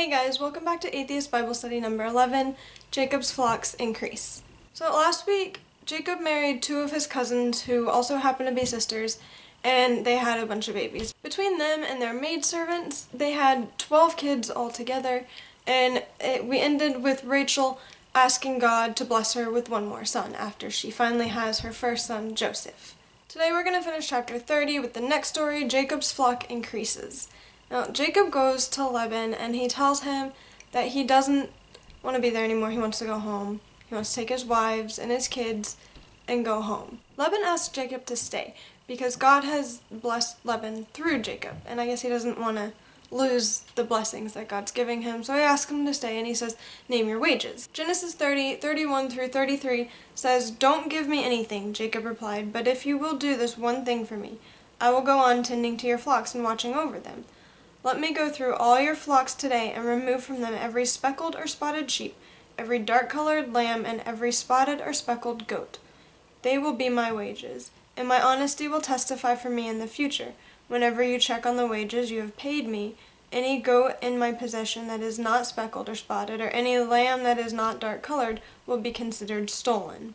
Hey guys, welcome back to Atheist Bible Study number 11, Jacob's Flocks Increase. So last week, Jacob married two of his cousins who also happen to be sisters, and they had a bunch of babies. Between them and their maidservants, they had 12 kids altogether, and we ended with Rachel asking God to bless her with one more son after she finally has her first son, Joseph. Today we're going to finish chapter 30 with the next story, Jacob's Flock Increases. Now, Jacob goes to Laban and he tells him that he doesn't want to be there anymore. He wants to go home. He wants to take his wives and his kids and go home. Laban asks Jacob to stay because God has blessed Laban through Jacob, and I guess he doesn't want to lose the blessings that God's giving him, so he asks him to stay, and he says, name your wages. Genesis 30, 31 through 33 says, don't give me anything, Jacob replied, but if you will do this one thing for me, I will go on tending to your flocks and watching over them. Let me go through all your flocks today and remove from them every speckled or spotted sheep, every dark-colored lamb, and every spotted or speckled goat. They will be my wages, and my honesty will testify for me in the future. Whenever you check on the wages you have paid me, any goat in my possession that is not speckled or spotted, or any lamb that is not dark-colored, will be considered stolen.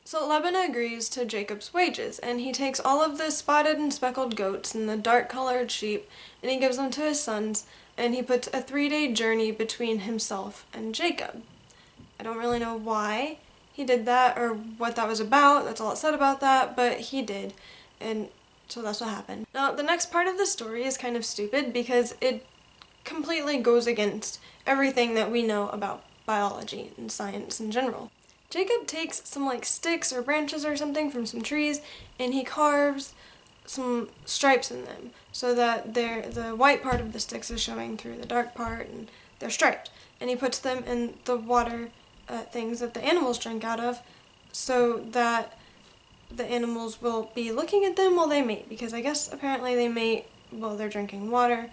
So Laban agrees to Jacob's wages, and he takes all of the spotted and speckled goats and the dark-colored sheep, and he gives them to his sons, and he puts a 3-day journey between himself and Jacob. I don't really know why he did that or what that was about. That's all it said about that, but he did, and so that's what happened. Now, the next part of the story is kind of stupid because it completely goes against everything that we know about biology and science in general. Jacob takes some sticks or branches or something from some trees, and he carves some stripes in them so that the white part of the sticks is showing through the dark part, and they're striped. And he puts them in the water things that the animals drink out of so that the animals will be looking at them while they mate, because I guess apparently they mate while they're drinking water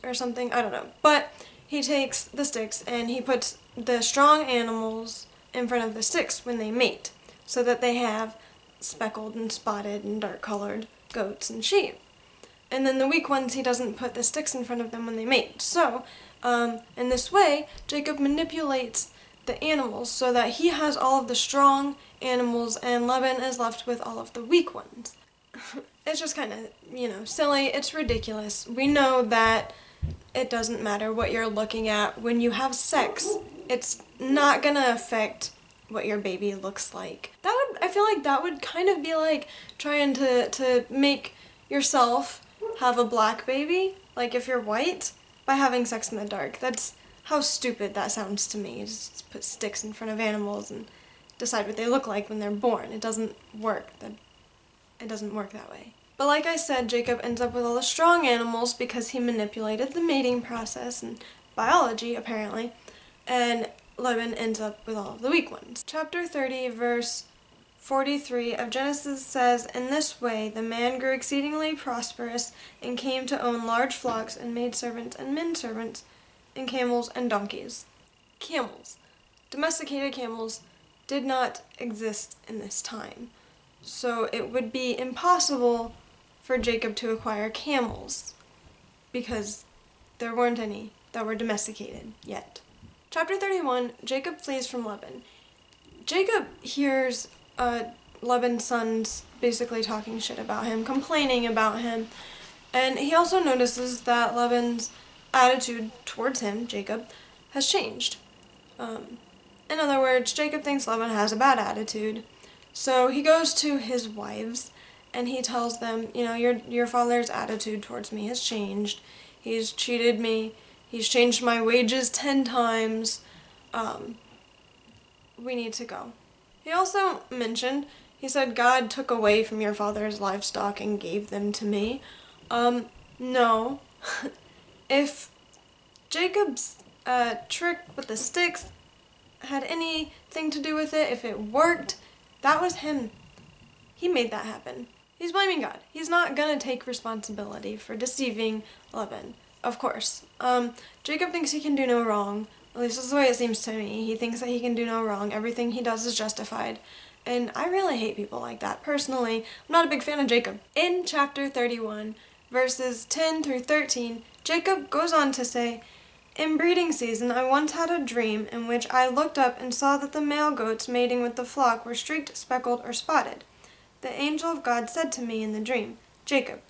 or something, I don't know. But he takes the sticks and he puts the strong animals in front of the sticks when they mate, so that they have speckled and spotted and dark-colored goats and sheep. And then the weak ones, he doesn't put the sticks in front of them when they mate. So, in this way, Jacob manipulates the animals so that he has all of the strong animals and Laban is left with all of the weak ones. It's just kind of, silly. It's ridiculous. We know that it doesn't matter what you're looking at. When you have sex, it's not gonna affect what your baby looks like. I feel like that would kind of be like trying to make yourself have a black baby, like if you're white, by having sex in the dark. That's how stupid that sounds to me. Just put sticks in front of animals and decide what they look like when they're born. It doesn't work. It doesn't work that way. But like I said, Jacob ends up with all the strong animals because he manipulated the mating process and biology, apparently, and Levin ends up with all of the weak ones. Chapter 30, verse 43 of Genesis says, in this way the man grew exceedingly prosperous and came to own large flocks and maidservants and menservants and camels and donkeys. Camels. Domesticated camels did not exist in this time, so it would be impossible for Jacob to acquire camels because there weren't any that were domesticated yet. Chapter 31, Jacob flees from Laban. Jacob hears Laban's sons basically talking shit about him, complaining about him, and he also notices that Laban's attitude towards him, Jacob, has changed. In other words, Jacob thinks Laban has a bad attitude, so he goes to his wives and he tells them, your father's attitude towards me has changed. He's cheated me. He's changed my wages 10 times. We need to go. He also mentioned, he said, God took away from your father's livestock and gave them to me. No. If Jacob's trick with the sticks had anything to do with it, if it worked, that was him. He made that happen. He's blaming God. He's not gonna take responsibility for deceiving Laban. Of course. Jacob thinks he can do no wrong. At least that's the way it seems to me. He thinks that he can do no wrong. Everything he does is justified. And I really hate people like that. Personally, I'm not a big fan of Jacob. In chapter 31, verses 10 through 13, Jacob goes on to say, In breeding season, I once had a dream in which I looked up and saw that the male goats mating with the flock were streaked, speckled, or spotted. The angel of God said to me in the dream, 'Jacob.'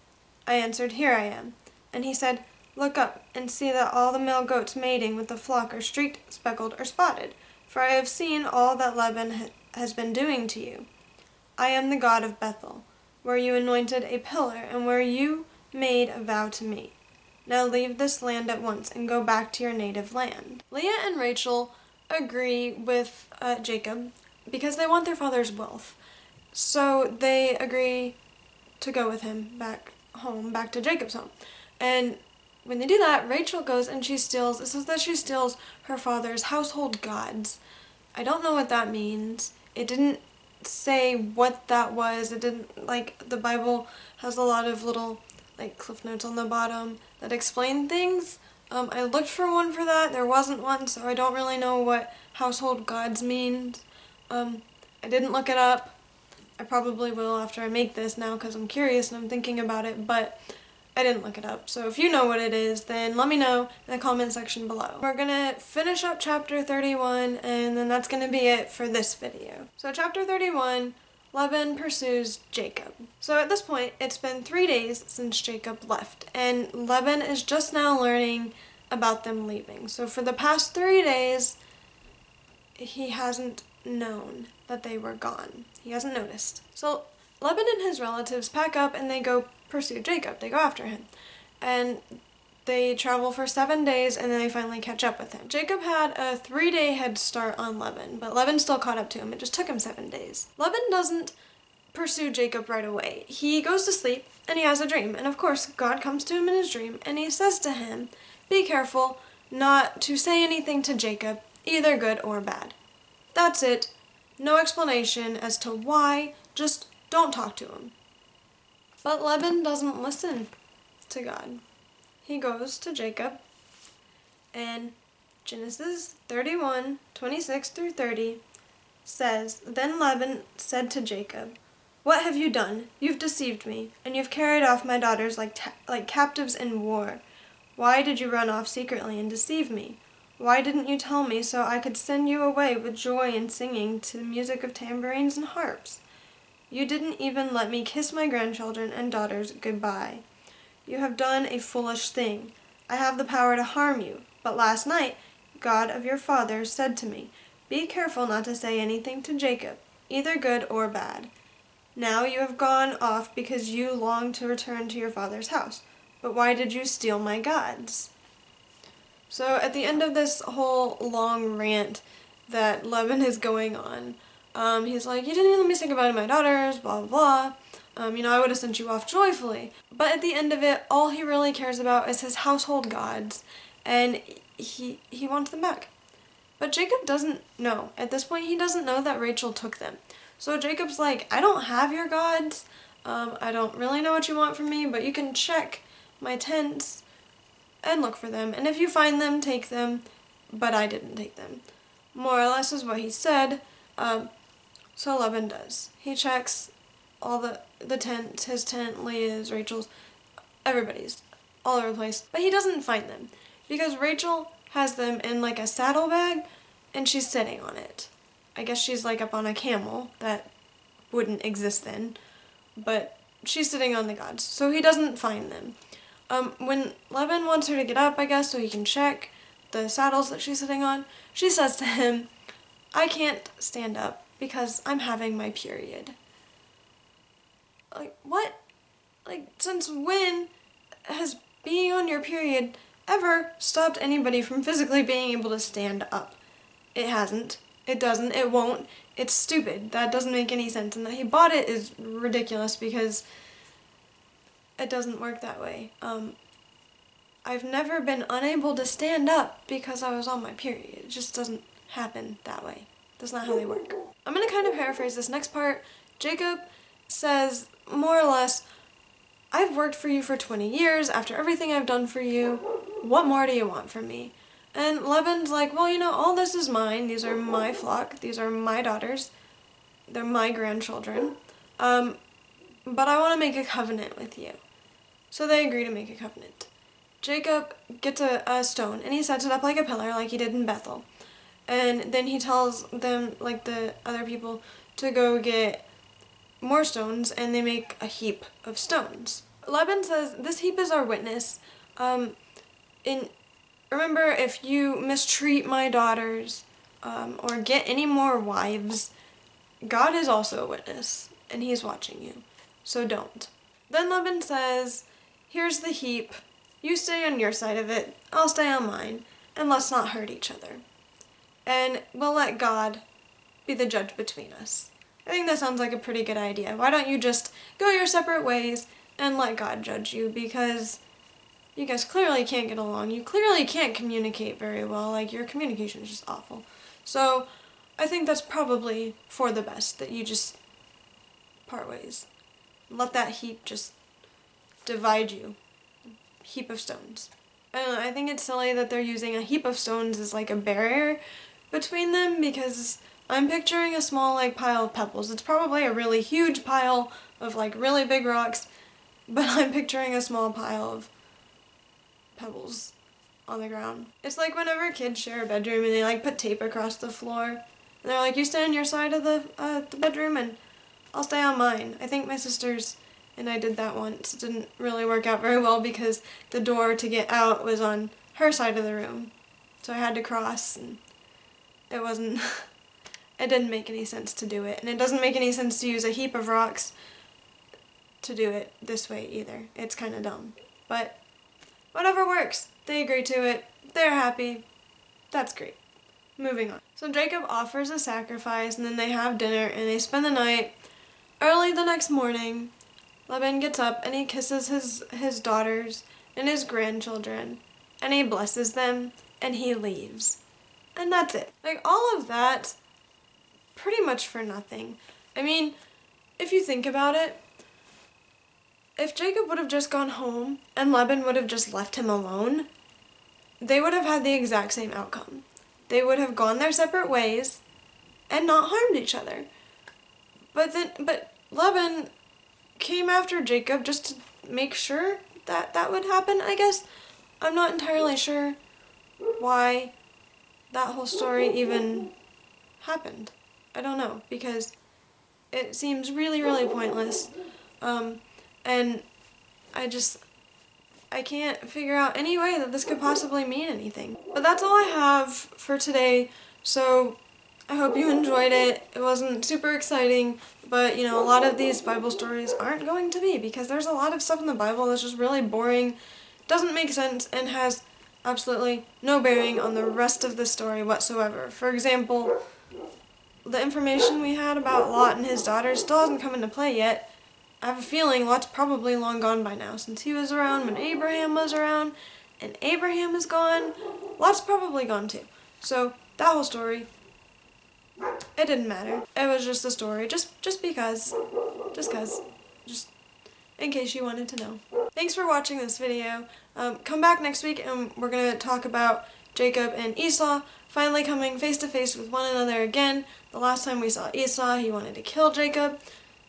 I answered, 'Here I am.' And he said, 'Look up and see that all the male goats mating with the flock are streaked, speckled, or spotted, for I have seen all that Laban has been doing to you. I am the God of Bethel, where you anointed a pillar and where you made a vow to me. Now leave this land at once and go back to your native land.'" Leah and Rachel agree with Jacob because they want their father's wealth. So they agree to go with him back home, back to Jacob's home. And when they do that, Rachel goes and it says that she steals her father's household gods. I don't know what that means. It didn't say what that was. It didn't, the Bible has a lot of little, cliff notes on the bottom that explain things. I looked for one for that. There wasn't one, so I don't really know what household gods means. I didn't look it up. I probably will after I make this now because I'm curious and I'm thinking about it, but I didn't look it up. So if you know what it is, then let me know in the comment section below. We're gonna finish up chapter 31, and then that's gonna be it for this video. So chapter 31, Laban pursues Jacob. So at this point, it's been 3 days since Jacob left, and Laban is just now learning about them leaving. So for the past 3 days, he hasn't known that they were gone. He hasn't noticed. So Laban and his relatives pack up and they go pursue Jacob. They go after him. And they travel for 7 days and then they finally catch up with him. Jacob had a 3-day head start on Levin, but Levin still caught up to him. It just took him 7 days. Levin doesn't pursue Jacob right away. He goes to sleep and he has a dream. And of course, God comes to him in his dream and he says to him, "Be careful not to say anything to Jacob, either good or bad." That's it. No explanation as to why, just don't talk to him. But Laban doesn't listen to God. He goes to Jacob, and Genesis 31, 26 through 30 says, "Then Laban said to Jacob, 'What have you done? You've deceived me, and you've carried off my daughters like captives in war. Why did you run off secretly and deceive me? Why didn't you tell me so I could send you away with joy and singing to the music of tambourines and harps? You didn't even let me kiss my grandchildren and daughters goodbye. You have done a foolish thing. I have the power to harm you, but last night God of your fathers said to me, "Be careful not to say anything to Jacob, either good or bad." Now you have gone off because you long to return to your father's house. But why did you steal my gods?" So at the end of this whole long rant that Levin is going on, he's like, "You didn't even let me say goodbye to my daughters, blah, blah, blah. I would have sent you off joyfully." But at the end of it, all he really cares about is his household gods, and he wants them back. But Jacob doesn't know. At this point, he doesn't know that Rachel took them. So Jacob's like, "I don't have your gods. I don't really know what you want from me, but you can check my tents and look for them, and if you find them, take them, but I didn't take them." More or less is what he said. So Laban does. He checks all the tents, his tent, Leah's, Rachel's, everybody's, all over the place, but he doesn't find them, because Rachel has them in a saddlebag, and she's sitting on it. I guess she's up on a camel. That wouldn't exist then, but she's sitting on the gods, so he doesn't find them. When Levin wants her to get up, I guess, so he can check the saddles that she's sitting on, she says to him, "I can't stand up because I'm having my period." What? Since when has being on your period ever stopped anybody from physically being able to stand up? It hasn't. It doesn't. It won't. It's stupid. That doesn't make any sense. And that he bought it is ridiculous because it doesn't work that way. I've never been unable to stand up because I was on my period. It just doesn't happen that way. That's not how they work. I'm going to kind of paraphrase this next part. Jacob says, more or less, "I've worked for you for 20 years. After everything I've done for you, what more do you want from me?" And Laban's like, "Well, all this is mine. These are my flock. These are my daughters. They're my grandchildren. But I want to make a covenant with you." So they agree to make a covenant. Jacob gets a stone and he sets it up like a pillar like he did in Bethel. And then he tells them, like the other people, to go get more stones, and they make a heap of stones. Laban says, "This heap is our witness. Remember, if you mistreat my daughters or get any more wives, God is also a witness, and he's watching you. So don't." Then Laban says, "Here's the heap. You stay on your side of it, I'll stay on mine, and let's not hurt each other. And we'll let God be the judge between us." I think that sounds like a pretty good idea. Why don't you just go your separate ways and let God judge you, because you guys clearly can't get along. You clearly can't communicate very well. Like, your communication is just awful. So I think that's probably for the best, that you just part ways. Let that heap just divide you. Heap of stones. I don't know, I think it's silly that they're using a heap of stones as like a barrier between them, because I'm picturing a small like pile of pebbles. It's probably a really huge pile of like really big rocks, but I'm picturing a small pile of pebbles on the ground. It's like whenever kids share a bedroom and they like put tape across the floor, and they're like, "You stay on your side of the bedroom and I'll stay on mine." I think my sisters and I did that once. It didn't really work out very well because the door to get out was on her side of the room. So I had to cross, and it wasn't, it didn't make any sense to do it. And it doesn't make any sense to use a heap of rocks to do it this way either. It's kind of dumb. But whatever works. They agree to it. They're happy. That's great. Moving on. So Jacob offers a sacrifice, and then they have dinner and they spend the night. Early the next morning, Laban gets up and he kisses his daughters and his grandchildren, and he blesses them, and he leaves. And that's it. Like, all of that, pretty much for nothing. I mean, if you think about it, if Jacob would have just gone home and Laban would have just left him alone, they would have had the exact same outcome. They would have gone their separate ways and not harmed each other. But Laban came after Jacob just to make sure that that would happen, I guess. I'm not entirely sure why that whole story even happened. I don't know, because it seems really, really pointless. And I can't figure out any way that this could possibly mean anything. But that's all I have for today, so I hope you enjoyed it. It wasn't super exciting, but you know, a lot of these Bible stories aren't going to be, because there's a lot of stuff in the Bible that's just really boring, doesn't make sense, and has absolutely no bearing on the rest of the story whatsoever. For example, the information we had about Lot and his daughters still hasn't come into play yet. I have a feeling Lot's probably long gone by now, since he was around when Abraham was around, and Abraham is gone. Lot's probably gone too. So that whole story, it didn't matter. It was just a story, just because, just in case you wanted to know. Thanks for watching this video. Come back next week and we're going to talk about Jacob and Esau finally coming face to face with one another again. The last time we saw Esau, he wanted to kill Jacob.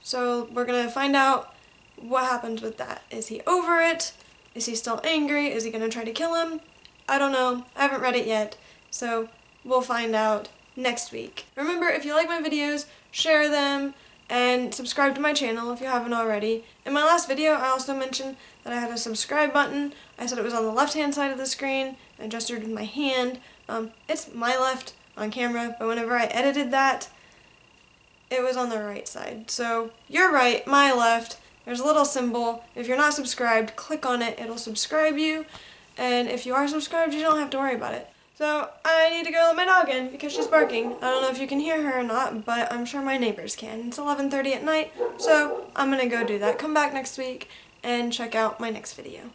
So we're going to find out what happens with that. Is he over it? Is he still angry? Is he going to try to kill him? I don't know. I haven't read it yet. So we'll find out next week. Remember, if you like my videos, share them and subscribe to my channel if you haven't already. In my last video, I also mentioned that I had a subscribe button. I said it was on the left-hand side of the screen. I gestured with my hand. It's my left on camera, but whenever I edited that, it was on the right side. So you're right, my left. There's a little symbol. If you're not subscribed, click on it. It'll subscribe you. And if you are subscribed, you don't have to worry about it. So I need to go let my dog in because she's barking. I don't know if you can hear her or not, but I'm sure my neighbors can. It's 11:30 at night, so I'm gonna go do that. Come back next week and check out my next video.